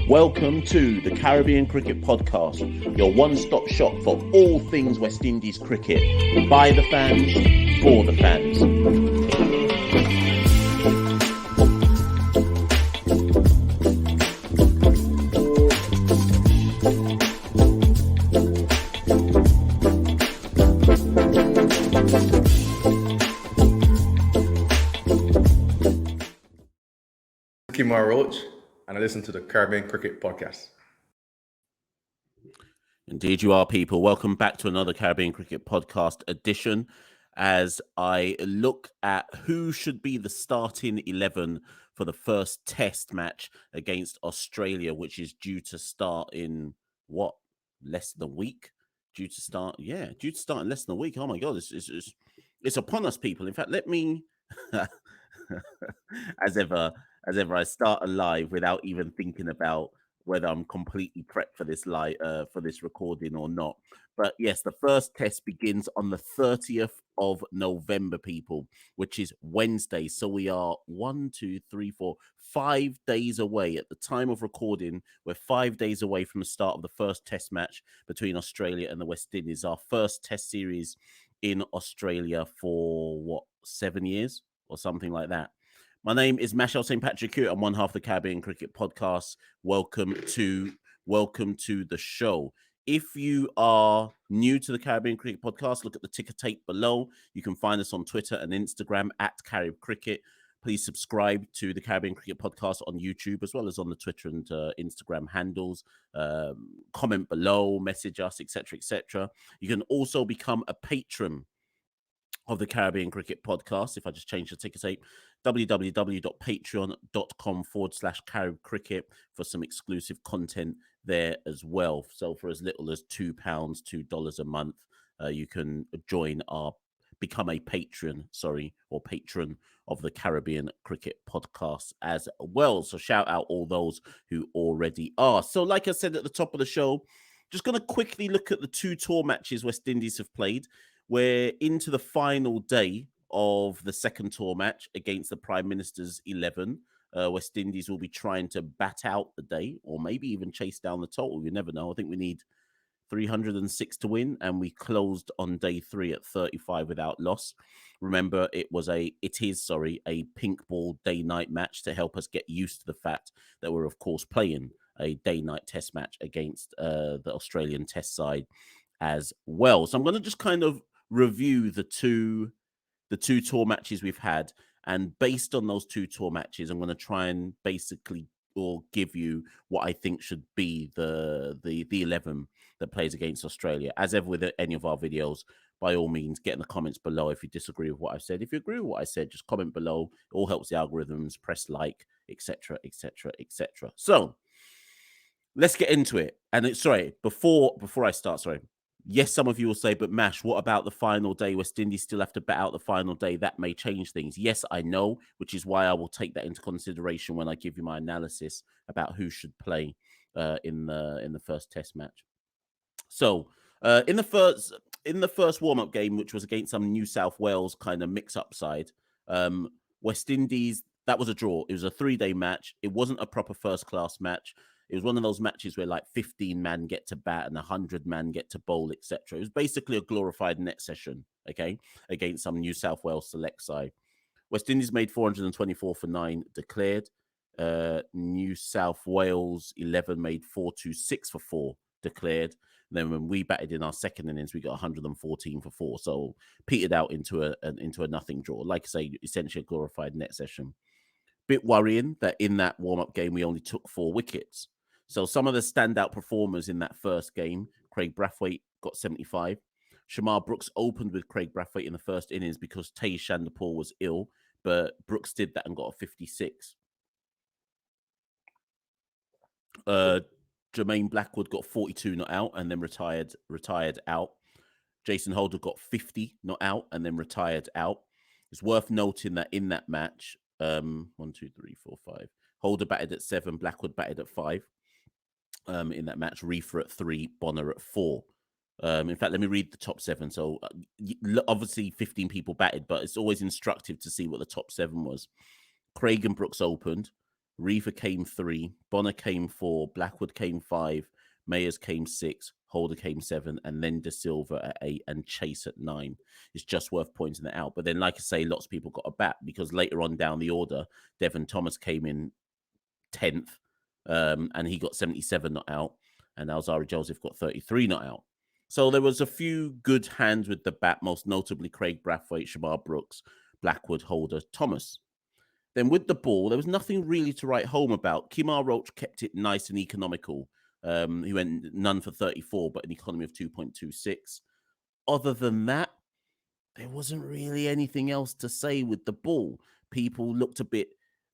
Welcome to the Caribbean Cricket Podcast, your one-stop shop for all things West Indies cricket. By the fans, for the fans. Kimar Roach, and I listen to the Caribbean Cricket Podcast. Indeed you are, people. Welcome back to another Caribbean Cricket Podcast edition as I look at who should be the starting 11 for the first test match against Australia, which is due to start in, less than a week? Due to start in less than a week. Oh my God, it's upon us, people. In fact, let me, as ever, I start a live without even thinking about whether I'm completely prepped for this for this recording or not. But yes, the first test begins on the 30th of November, people, which is Wednesday. So we are 5 days away at the time of recording. We're 5 days away from the start of the first test match between Australia and the West Indies. Our first test series in Australia for 7 years or something like that. My name is Machel St. Patrick. I'm one half of the Caribbean Cricket Podcast. Welcome to the show. If you are new to the Caribbean Cricket Podcast, look at the ticker tape below. You can find us on Twitter and Instagram at Carib Cricket. Please subscribe to the Caribbean Cricket Podcast on YouTube as well as on the Twitter and Instagram handles. Comment below, message us, etc., etc. You can also become a patron of the Caribbean Cricket Podcast. If I just change the ticker tape, www.patreon.com/Carib Cricket for some exclusive content there as well. So for as little as £2, $2 a month, you can become a patron of the Caribbean Cricket Podcast as well. So shout out all those who already are. So like I said at the top of the show, just going to quickly look at the two tour matches West Indies have played. We're into the final day of the second tour match against the Prime Minister's 11. West Indies will be trying to bat out the day or maybe even chase down the total. You never know. I think we need 306 to win, and we closed on day 3 at 35 without loss. Remember, it is a pink ball day-night match to help us get used to the fact that we're, of course, playing a day-night test match against the Australian test side as well. So I'm going to just kind of review the two tour matches we've had, and based on those two tour matches, I'm going to try and basically give you what I think should be the 11 that plays against Australia. As ever with any of our videos, by all means, get in the comments below if you disagree with what I've said. If you agree with what I said, just comment below. It all helps the algorithms. Press like, etc., etc., etc. So let's get into it. And before I start, yes, some of you will say, but Mash, what about the final day? West Indies still have to bat out the final day. That may change things. Yes, I know, which is why I will take that into consideration when I give you my analysis about who should play in the first test match. So in the first warm-up game, which was against some New South Wales kind of mix-up side, West Indies, that was a draw. It was a 3-day match. It wasn't a proper first-class match. It was one of those matches where like 15 man get to bat and 100 man get to bowl, etc. It was basically a glorified net session, okay, against some New South Wales select side. West Indies made 424 for 9 declared. New South Wales 11 made 426 for 4 declared. And then when we batted in our second innings, we got 114 for 4. So petered out into a nothing draw. Like I say, essentially a glorified net session. Bit worrying that in that warm-up game, we only took 4 wickets. So some of the standout performers in that first game, Craig Brathwaite got 75. Shamar Brooks opened with Craig Brathwaite in the first innings because Tej Chanderpaul was ill, but Brooks did that and got a 56. Jermaine Blackwood got 42 not out and then retired out. Jason Holder got 50 not out and then retired out. It's worth noting that in that match, 1, 2, 3, 4, 5. Holder batted at 7, Blackwood batted at 5. In that match, Reefer at 3, Bonner at 4. In fact, let me read the top 7. So obviously 15 people batted, but it's always instructive to see what the top 7 was. Craig and Brooks opened. Reefer came 3, Bonner came 4, Blackwood came 5, Mayers came 6, Holder came 7, and then De Silva at 8 and Chase at 9. It's just worth pointing that out. But then, like I say, lots of people got a bat because later on down the order, Devon Thomas came in 10th, and he got 77 not out, and Alzari Joseph got 33 not out. So there was a few good hands with the bat, most notably Craig Brathwaite, Shamar Brooks, Blackwood, Holder, Thomas. Then with the ball, there was nothing really to write home about. Kimar Roach kept it nice and economical. He went none for 34, but an economy of 2.26. Other than that, there wasn't really anything else to say with the ball. People looked a bit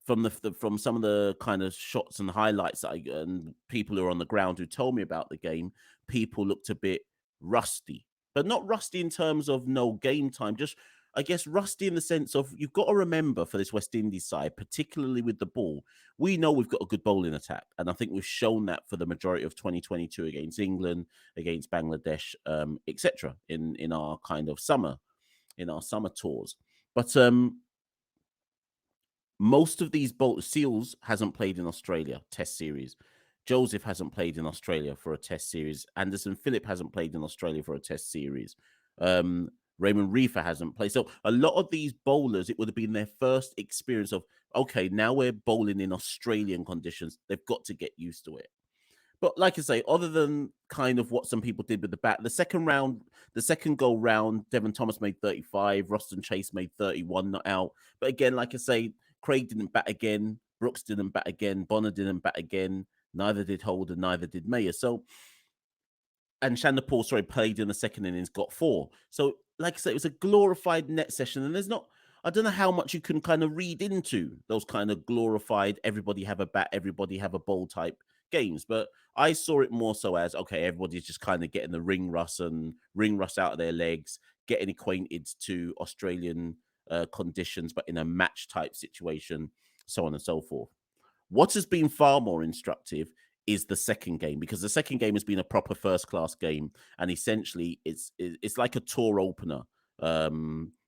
from some of the kind of shots and highlights and people who are on the ground who told me about the game. People looked a bit rusty, but not rusty in terms of no game time. Just I guess rusty in the sense of you've got to remember for this West Indies side, particularly with the ball, we know we've got a good bowling attack, and I think we've shown that for the majority of 2022 against England, against Bangladesh, etc. In our kind of summer tours. But most of these Seals hasn't played in Australia Test series. Joseph hasn't played in Australia for a Test series. Anderson Phillip hasn't played in Australia for a Test series. Raymond Reefer hasn't played. So a lot of these bowlers, it would have been their first experience of, okay, now we're bowling in Australian conditions. They've got to get used to it. But like I say, other than kind of what some people did with the bat, the second go round, Devon Thomas made 35, Roston Chase made 31, not out. But again, like I say, Craig didn't bat again, Brooks didn't bat again, Bonner didn't bat again, neither did Holder, neither did Mayer. So, and Chandapur, played in the second innings, got 4. So, like I say, it was a glorified net session, and I don't know how much you can kind of read into those kind of glorified, everybody have a bat, everybody have a bowl type games. But I saw it more so as, okay, everybody's just kind of getting the ring rust out of their legs, getting acquainted to Australian conditions, but in a match type situation, so on and so forth. What has been far more instructive is the second game, because the second game has been a proper first class game, and essentially it's like a tour opener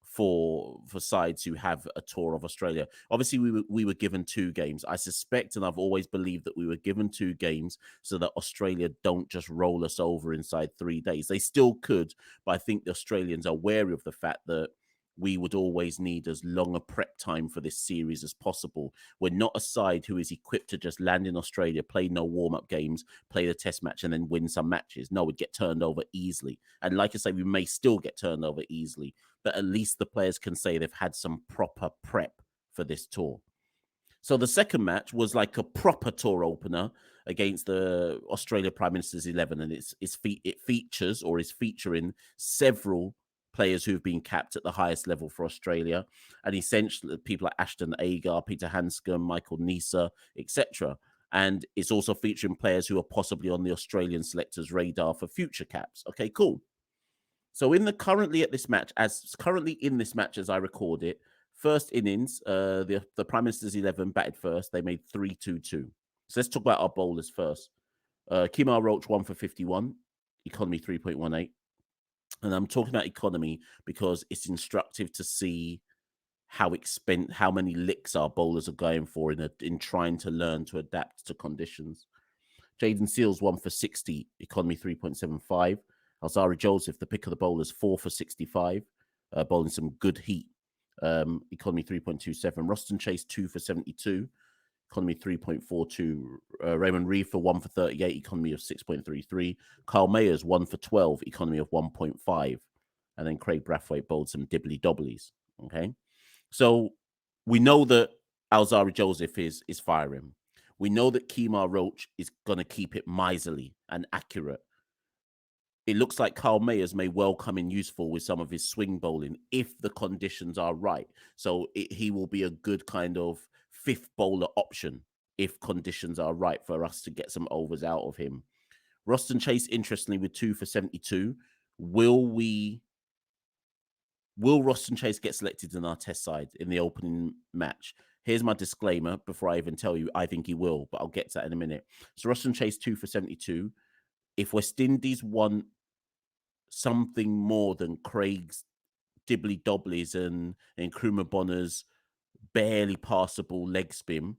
for sides who have a tour of Australia. Obviously, we were given 2 games. I suspect, and I've always believed, that we were given 2 games so that Australia don't just roll us over inside 3 days. They still could, but I think the Australians are wary of the fact that we would always need as long a prep time for this series as possible. We're not a side who is equipped to just land in Australia, play no warm-up games, play the test match, and then win some matches. No, we'd get turned over easily. And like I say, we may still get turned over easily, but at least the players can say they've had some proper prep for this tour. So the second match was like a proper tour opener against the Australia Prime Minister's 11, and it features or is featuring several players who've been capped at the highest level for Australia, and essentially people like Ashton Agar, Peter Hanscom, Michael Nisa, etc. And it's also featuring players who are possibly on the Australian selectors' radar for future caps. Okay, cool. So currently in this match, as I record it, first innings, the Prime Minister's 11 batted first. They made 3-2-2. So let's talk about our bowlers first. Kimar Roach 1 for 51, economy 3.18. And I'm talking about economy because it's instructive to see how many licks our bowlers are going for in trying to learn to adapt to conditions. Jaden Seals 1 for 60, economy 3.75. Alzari Joseph, the pick of the bowlers, 4 for 65, bowling some good heat, economy 3.27. Roston Chase 2 for 72, economy 3.42. Raymond Reefer 1 for 38, economy of 6.33. Carl Mayers 1 for 12, economy of 1.5. And then Craig Brathwaite bowled some dibbly dobblies. Okay, so we know that Alzari Joseph is firing. We know that Kimar Roach is going to keep it miserly and accurate. It looks like Carl Mayers may well come in useful with some of his swing bowling if the conditions are right. So he will be a good kind of fifth bowler option if conditions are right for us to get some overs out of him. Roston Chase, interestingly, with 2 for 72. Will Roston Chase get selected in our test side in the opening match? Here's my disclaimer before I even tell you I think he will, but I'll get to that in a minute. So Roston Chase 2 for 72. If West Indies want something more than Craig's dibbly dobblies and Nkrumah Bonner's barely passable leg spin,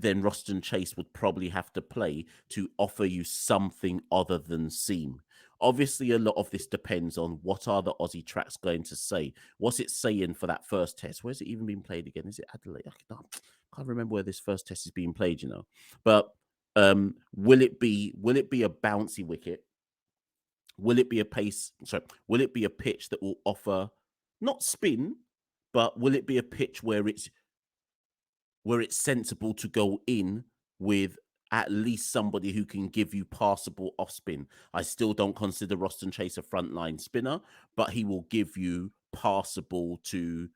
then Roston Chase would probably have to play to offer you something other than seam. Obviously, a lot of this depends on what are the Aussie tracks going to say. What's it saying for that first test? Where's it even being played again? Is it Adelaide? I can't remember where this first test is being played, But will it be a bouncy wicket? Will it be a pace? Sorry, will it be a pitch that will offer not spin, but will it be a pitch where it's sensible to go in with at least somebody who can give you passable off spin? I still don't consider Roston Chase a frontline spinner, but he will give you passable to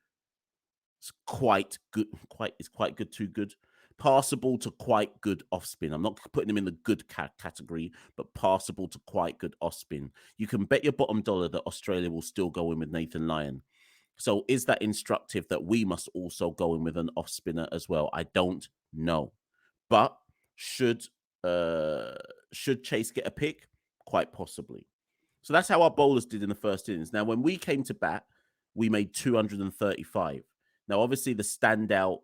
quite good. Quite good to good. Passable to quite good off spin. I'm not putting him in the good category, but passable to quite good off spin. You can bet your bottom dollar that Australia will still go in with Nathan Lyon. So is that instructive that we must also go in with an off spinner as well? I don't know. But should Chase get a pick? Quite possibly. So that's how our bowlers did in the first innings. Now, when we came to bat, we made 235. Now, obviously, the standout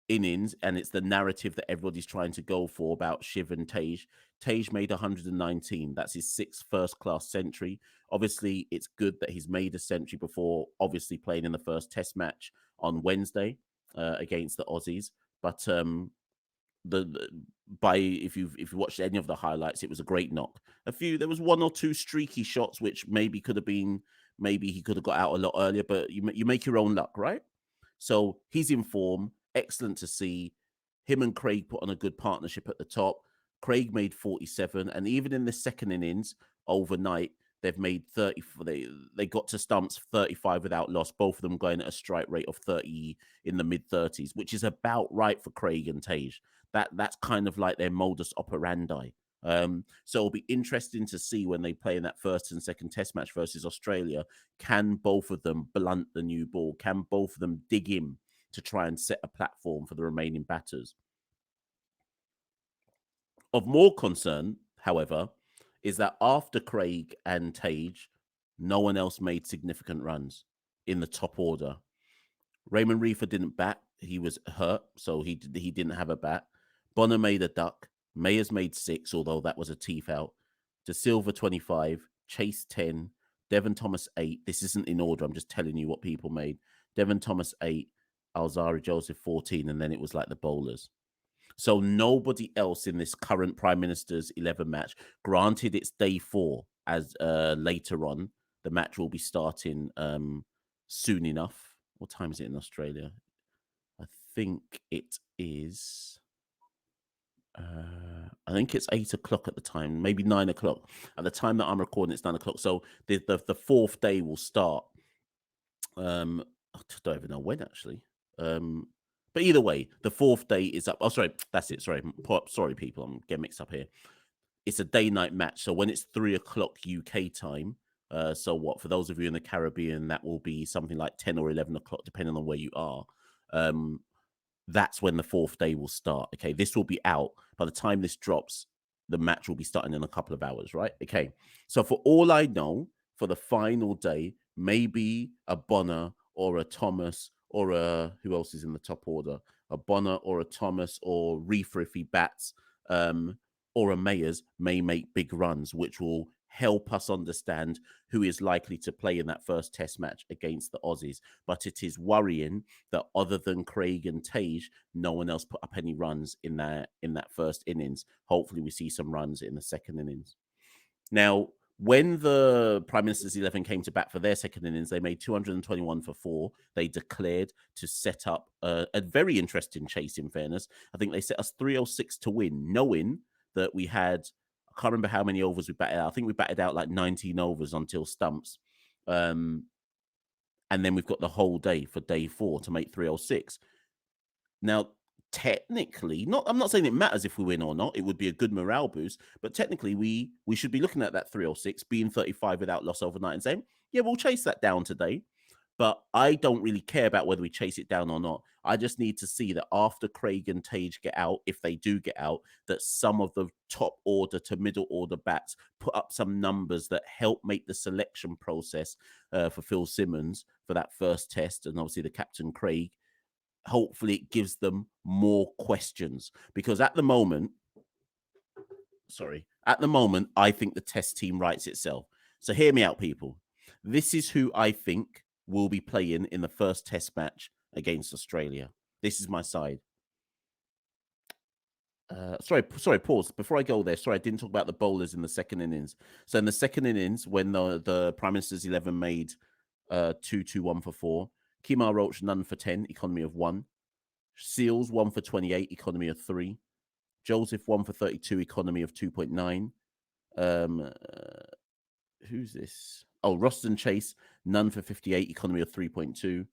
innings, and it's the narrative that everybody's trying to go for about Shiv and Tej. Tej made 119. That's his sixth first-class century. Obviously, it's good that he's made a century before, obviously playing in the first Test match on Wednesday against the Aussies. But if you watched any of the highlights, it was a great knock. There was one or two streaky shots which maybe he could have got out a lot earlier, but you make your own luck, right? So he's in form. Excellent to see. Him and Craig put on a good partnership at the top. Craig made 47, and even in the second innings overnight, they've made 30. They got to stumps 35 without loss. Both of them going at a strike rate of 30 in the mid 30s, which is about right for Craig and Tej. That's kind of like their modus operandi. So it'll be interesting to see when they play in that first and second Test match versus Australia. Can both of them blunt the new ball? Can both of them dig in to try and set a platform for the remaining batters? Of more concern, however, is that after Craig and Tej, no one else made significant runs in the top order. Raymond Reefer didn't bat. He was hurt, so he didn't have a bat. Bonner made a duck. Mayers made 6, although that was a teeth out. De Silva 25, Chase 10, Devon Thomas 8. This isn't in order. I'm just telling you what people made. Devon Thomas 8, Alzari Joseph 14, and then it was like the bowlers. So nobody else in this current Prime Minister's 11 match. Granted, it's day 4, as later on the match will be starting soon enough. What time is it in Australia? I think it is. I think it's 8 o'clock at the time, maybe 9 o'clock. At the time that I'm recording, it's 9 o'clock. So the fourth day will start. I don't even know when actually. But either way, the fourth day is up. Oh, sorry, that's it. Sorry, people, I'm getting mixed up here. It's a day-night match. So when it's 3 o'clock UK time, so what, for those of you in the Caribbean, that will be something like 10 or 11 o'clock, depending on where you are. That's when the fourth day will start. Okay, this will be out by the time this drops. The match will be starting in a couple of hours, right? Okay, so for all I know, for the final day, maybe a Bonner or a Thomas or a who else is in the top order? A Bonner or a Thomas or Reefer if he bats, or a Mayers may make big runs, which will help us understand who is likely to play in that first Test match against the Aussies. But it is worrying that other than Craig and Tej, no one else put up any runs in that first innings. Hopefully, we see some runs in the second innings. Now, when the Prime Minister's 11 came to bat for their second innings, they made 221 for 4. They declared to set up a very interesting chase, in fairness. I think they set us 306 to win, knowing that we had, I can't remember how many overs we batted out. I think we batted out like 19 overs until stumps. And then we've got the whole day for day 4 to make 306. Now, technically, I'm not saying it matters if we win or not. It would be a good morale boost, but technically we should be looking at that 306, being 35 without loss overnight and saying, yeah, we'll chase that down today. But I don't really care about whether we chase it down or not. I just need to see that after Craig and Tej get out, if they do get out, that some of the top order to middle order bats put up some numbers that help make the selection process for Phil Simmons for that first Test, and obviously the captain Craig, hopefully it gives them more questions, because at the moment, I think the test team writes itself. So hear me out, people. This is who I think will be playing in the first test match against Australia. This is my side. Sorry, pause. Before I go there, sorry, I didn't talk about the bowlers in the second innings. So in the second innings, when the Prime Minister's 11 made 2-2-1 for 4, Kemar Roach none for 10, economy of 1. Seals 1 for 28, economy of 3. Joseph 1 for 32, economy of 2.9. Who's this? Oh, Roston Chase none for 58, economy of 3.2.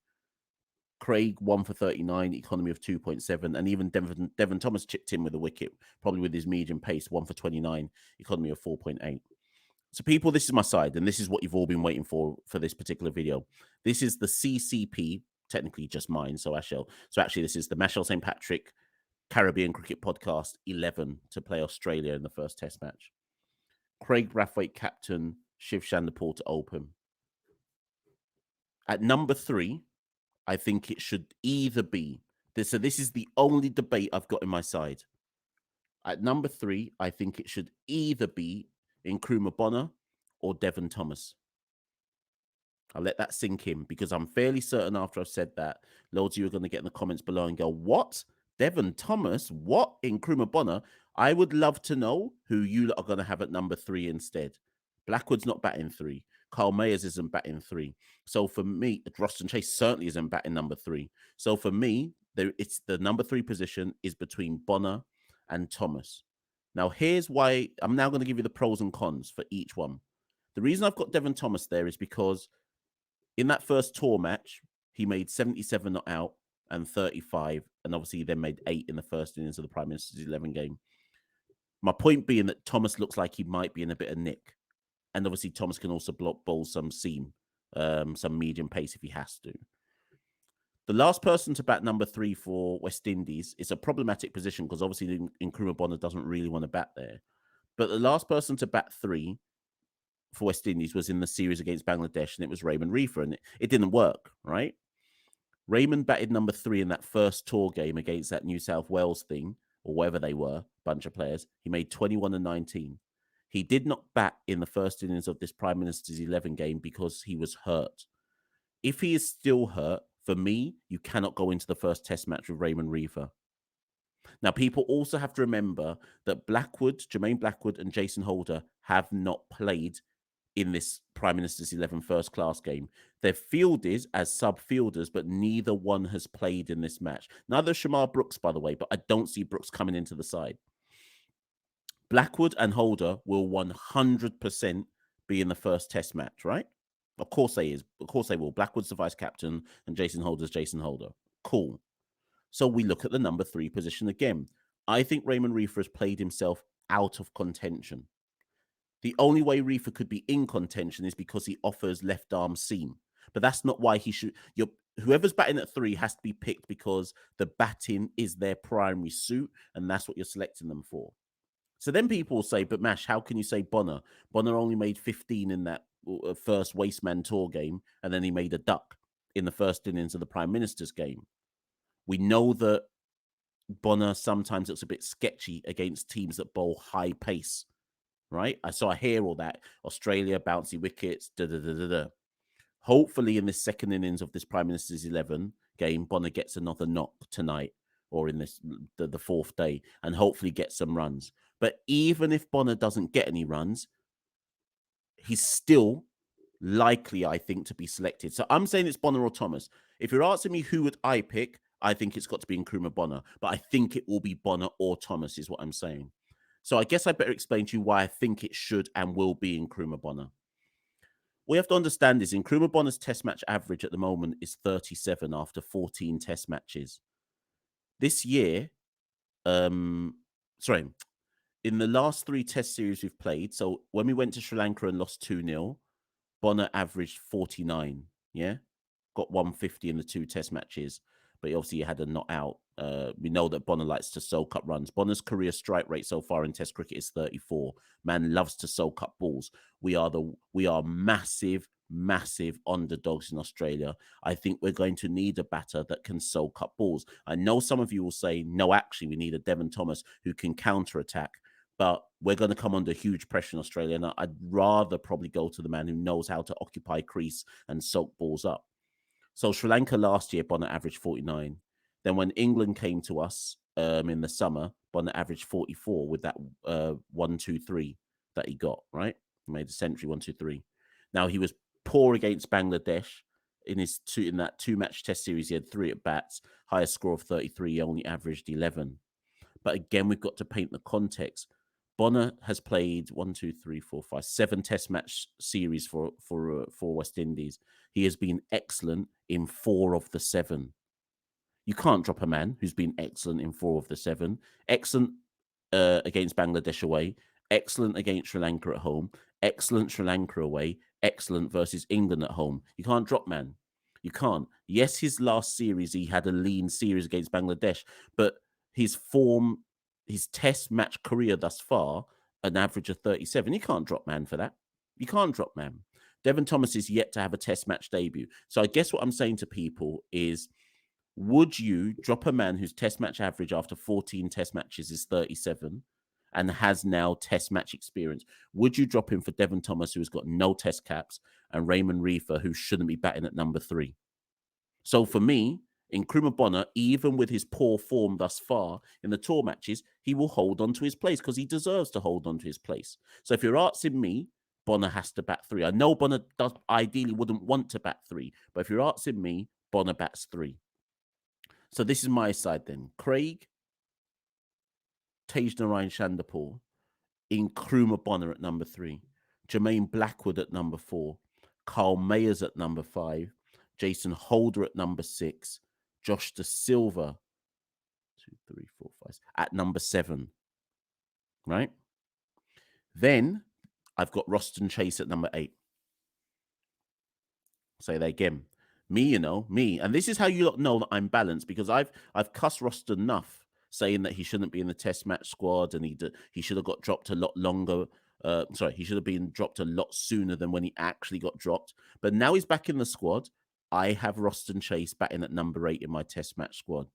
Craig 1 for 39, economy of 2.7, and even Devon Thomas chipped in with a wicket, probably with his medium pace, 1 for 29, economy of 4.8. So, people, this is my side, and this is what you've all been waiting for this particular video. This is the CCP, technically just mine, so Machel. So, actually, this is the Machel St. Patrick Caribbean Cricket Podcast 11 to play Australia in the first Test match. Craig Brathwaite captain, Shiv Chandapur to open. At number 3, I think it should either be this. So this is the only debate I've got in my side. At number 3, I think it should either be Nkrumah Bonner or Devon Thomas. I'll let that sink in, because I'm fairly certain after I've said that, loads of you are going to get in the comments below and go, what? Devon Thomas? What? Nkrumah Bonner? I would love to know who you are going to have at number 3 instead. Blackwood's not batting 3. Carl Mayers isn't batting 3. So for me, Roston Chase certainly isn't batting number 3. So for me, it's the number 3 position is between Bonner and Thomas. Now, here's why I'm now going to give you the pros and cons for each one. The reason I've got Devon Thomas there is because in that first tour match, he made 77 not out and 35, and obviously he then made 8 in the first innings of the Prime Minister's 11 game. My point being that Thomas looks like he might be in a bit of nick. And obviously Thomas can also bowl some seam, some medium pace if he has to. The last person to bat number 3 for West Indies is a problematic position, because obviously Nkrumah Bonner doesn't really want to bat there. But the last person to bat 3 for West Indies was in the series against Bangladesh, and it was Raymond Reefer, and it didn't work, right? Raymond batted number 3 in that first tour game against that New South Wales thing, or wherever they were, bunch of players. He made 21 and 19. He did not bat in the first innings of this Prime Minister's 11 game because he was hurt. If he is still hurt, for me, you cannot go into the first test match with Raymond Reefer. Now, people also have to remember that Jermaine Blackwood and Jason Holder have not played in this Prime Minister's 11 first class game. They're fielded as sub-fielders, but neither one has played in this match. Neither Shamar Brooks, by the way, but I don't see Brooks coming into the side. Blackwood and Holder will 100% be in the first test match, right? Of course they is. Of course they will. Blackwood's the vice captain and Jason Holder's Jason Holder. Cool. So we look at the number 3 position again. I think Raymond Reefer has played himself out of contention. The only way Reefer could be in contention is because he offers left arm seam. But that's not why he should. Whoever's batting at 3 has to be picked because the batting is their primary suit, and that's what you're selecting them for. So then people will say, but Mash, how can you say Bonner? Bonner only made 15 in that first Wasteman Tour game, and then he made a duck in the first innings of the Prime Minister's game. We know that Bonner sometimes looks a bit sketchy against teams that bowl high pace, right? I hear all that. Australia, bouncy wickets, da-da-da-da-da. Hopefully in this second innings of this Prime Minister's 11 game, Bonner gets another knock tonight or in this the fourth day, and hopefully get some runs. But even if Bonner doesn't get any runs, he's still likely, I think, to be selected. So I'm saying it's Bonner or Thomas. If you're asking me who would I pick, I think it's got to be Nkrumah Bonner. But I think it will be Bonner or Thomas is what I'm saying. So I guess I better explain to you why I think it should and will be Nkrumah Bonner. What you have to understand is Nkrumah Bonner's test match average at the moment is 37 after 14 test matches. This year, in the last 3 test series we've played, so when we went to Sri Lanka and lost 2-0, Bonner averaged 49, yeah? Got 150 in the 2 test matches, but obviously he had a not out. We know that Bonner likes to soak up runs. Bonner's career strike rate so far in test cricket is 34. Man loves to soak up balls. We are massive, massive underdogs in Australia. I think we're going to need a batter that can soak up balls. I know some of you will say, no, actually, we need a Devon Thomas who can counter-attack. But we're going to come under huge pressure in Australia. And I'd rather probably go to the man who knows how to occupy crease and soak balls up. So Sri Lanka last year, Bonner averaged 49. Then when England came to us in the summer, Bonner averaged 44 with that 1-2-3 that he got, right? He made a century, 1-2-3. Now, he was poor against Bangladesh. In that two-match test series, he had 3 at bats, highest score of 33. He only averaged 11. But again, we've got to paint the context. Bonner has played 7 test match series for West Indies. He has been excellent in 4 of the 7. You can't drop a man who's been excellent in 4 of the 7. Excellent against Bangladesh away. Excellent against Sri Lanka at home. Excellent Sri Lanka away. Excellent versus England at home. You can't drop man. You can't. Yes, his last series, he had a lean series against Bangladesh, but his form, his test match career thus far, an average of 37. You can't drop man for that. You can't drop man. Devon Thomas is yet to have a test match debut. So I guess what I'm saying to people is, would you drop a man whose test match average after 14 test matches is 37 and has now test match experience? Would you drop him for Devon Thomas, who has got no test caps, and Raymond Reefer, who shouldn't be batting at number 3? So for me, Nkrumah Bonner, even with his poor form thus far in the tour matches, he will hold on to his place because he deserves to hold on to his place. So if you're asking me, Bonner has to bat 3. I know Bonner ideally wouldn't want to bat 3, but if you're asking me, Bonner bats 3. So this is my side then. Craig, Tej Narayan Chanderpaul, Nkrumah Bonner at number 3, Jermaine Blackwood at number 4, Carl Mayers at number 5, Jason Holder at number 6, Josh De Silva, 2, 3, 4, 5, at number 7, right? Then I've got Roston Chase at number 8. Say that again. Me, and this is how you know that I'm balanced, because I've cussed Roston enough saying that he shouldn't be in the test match squad and he should have got dropped a lot longer. He should have been dropped a lot sooner than when he actually got dropped. But now he's back in the squad. I have Roston Chase batting at number 8 in my test match squad.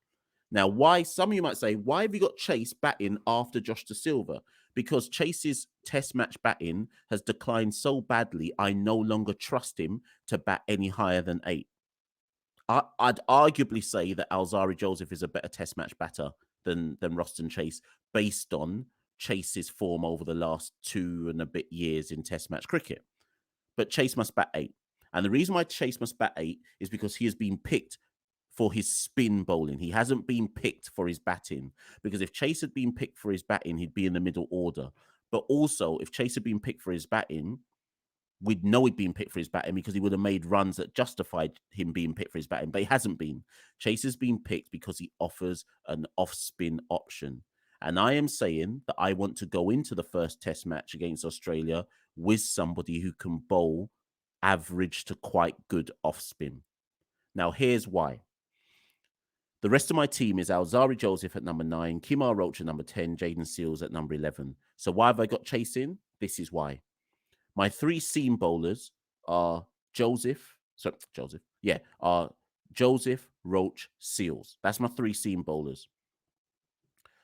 Now, why? Some of you might say, why have you got Chase batting after Josh De Silva? Because Chase's test match batting has declined so badly, I no longer trust him to bat any higher than 8. I'd arguably say that Alzarri Joseph is a better test match batter than Roston Chase, based on Chase's form over the last 2 and a bit years in test match cricket. But Chase must bat 8. And the reason why Chase must bat 8 is because he has been picked for his spin bowling. He hasn't been picked for his batting, because if Chase had been picked for his batting, he'd be in the middle order. But also, if Chase had been picked for his batting, we'd know he'd been picked for his batting because he would have made runs that justified him being picked for his batting, but he hasn't been. Chase has been picked because he offers an off-spin option. And I am saying that I want to go into the first test match against Australia with somebody who can bowl average to quite good off-spin. Now, here's why. The rest of my team is Alzarri Joseph at number 9, Kemar Roach at number 10, Jaden Seals at number 11. So why have I got Chase in? This is why. My 3 seam bowlers are Joseph, Roach, Seals. That's my 3 seam bowlers.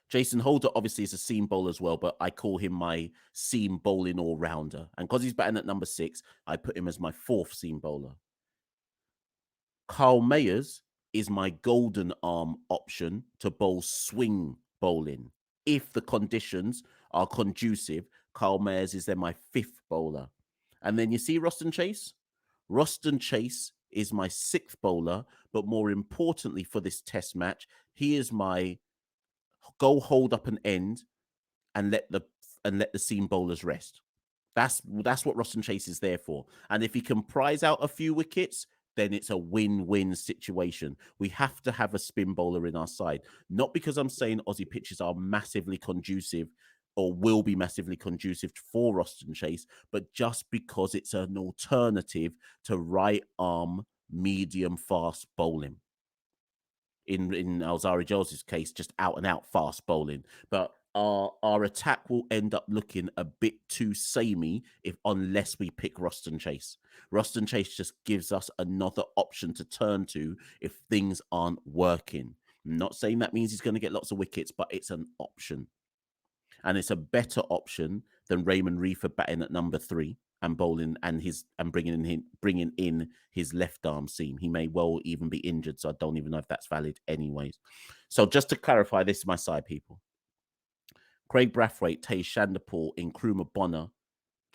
Jason Holder obviously is a seam bowler as well, but I call him my seam bowling all-rounder. And because he's batting at number 6, I put him as my 4th seam bowler. Carl Mayers is my golden arm option to bowl swing bowling. If the conditions are conducive, Carl Mayers is then my 5th bowler. And then you see Roston Chase? Roston Chase is my 6th bowler, but more importantly for this test match, he is my go hold up an end and let the seam bowlers rest. That's what Roston Chase is there for. And if he can prize out a few wickets, then it's a win-win situation. We have to have a spin bowler in our side. Not because I'm saying Aussie pitches are massively conducive or will be massively conducive for Roston Chase, but just because it's an alternative to right-arm, medium-fast bowling. In Alzarri Joseph's case, just out-and-out fast bowling. But our attack will end up looking a bit too samey unless we pick Roston Chase. Roston Chase just gives us another option to turn to if things aren't working. I'm not saying that means he's going to get lots of wickets, but it's an option. And it's a better option than Raymond Reefer batting at number 3 and bowling and bringing in his left arm seam. He may well even be injured, so I don't even know if that's valid anyways. So just to clarify, this is my side, people. Craig Brathwaite, Tej Chanderpaul, Nkrumah Bonner,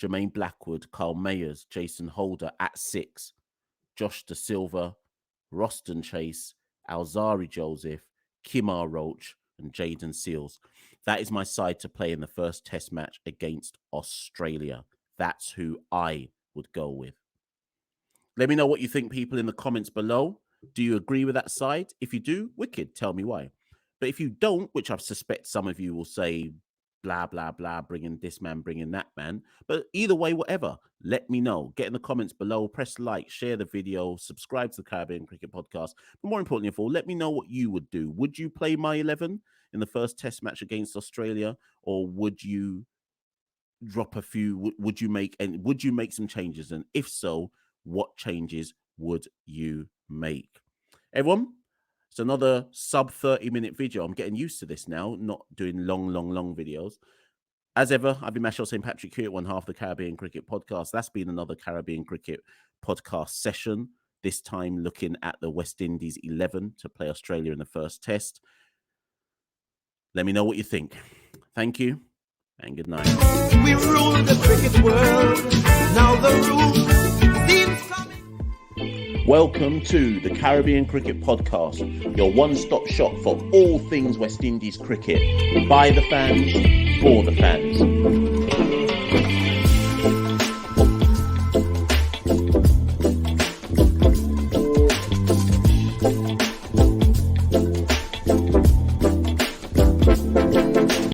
Jermaine Blackwood, Kyle Mayers, Jason Holder at 6, Josh Da Silva, Roston Chase, Alzari Joseph, Kimar Roach, and Jaden Seals. That is my side to play in the first test match against Australia. That's who I would go with. Let me know what you think, people, in the comments below. Do you agree with that side? If you do, wicked, tell me why. But if you don't, which I suspect some of you will say, blah, blah, blah, bringing this man, bringing that man. But either way, whatever, let me know. Get in the comments below, press like, share the video, subscribe to the Caribbean Cricket Podcast. But more importantly of all, let me know what you would do. Would you play my 11 in the first test match against Australia? Or would you drop a few? Would you make some changes? And if so, what changes would you make? Everyone, it's another sub 30-minute video. I'm getting used to this now, not doing long videos. As ever, I've been Machel St. Patrick here at one half of the Caribbean Cricket Podcast. That's been another Caribbean Cricket Podcast session, this time looking at the West Indies 11 to play Australia in the first test. Let me know what you think. Thank you and good night. We rule the cricket world. Now the rules seem coming. Welcome to the Caribbean Cricket Podcast, your one-stop shop for all things West Indies cricket. By the fans, for the fans.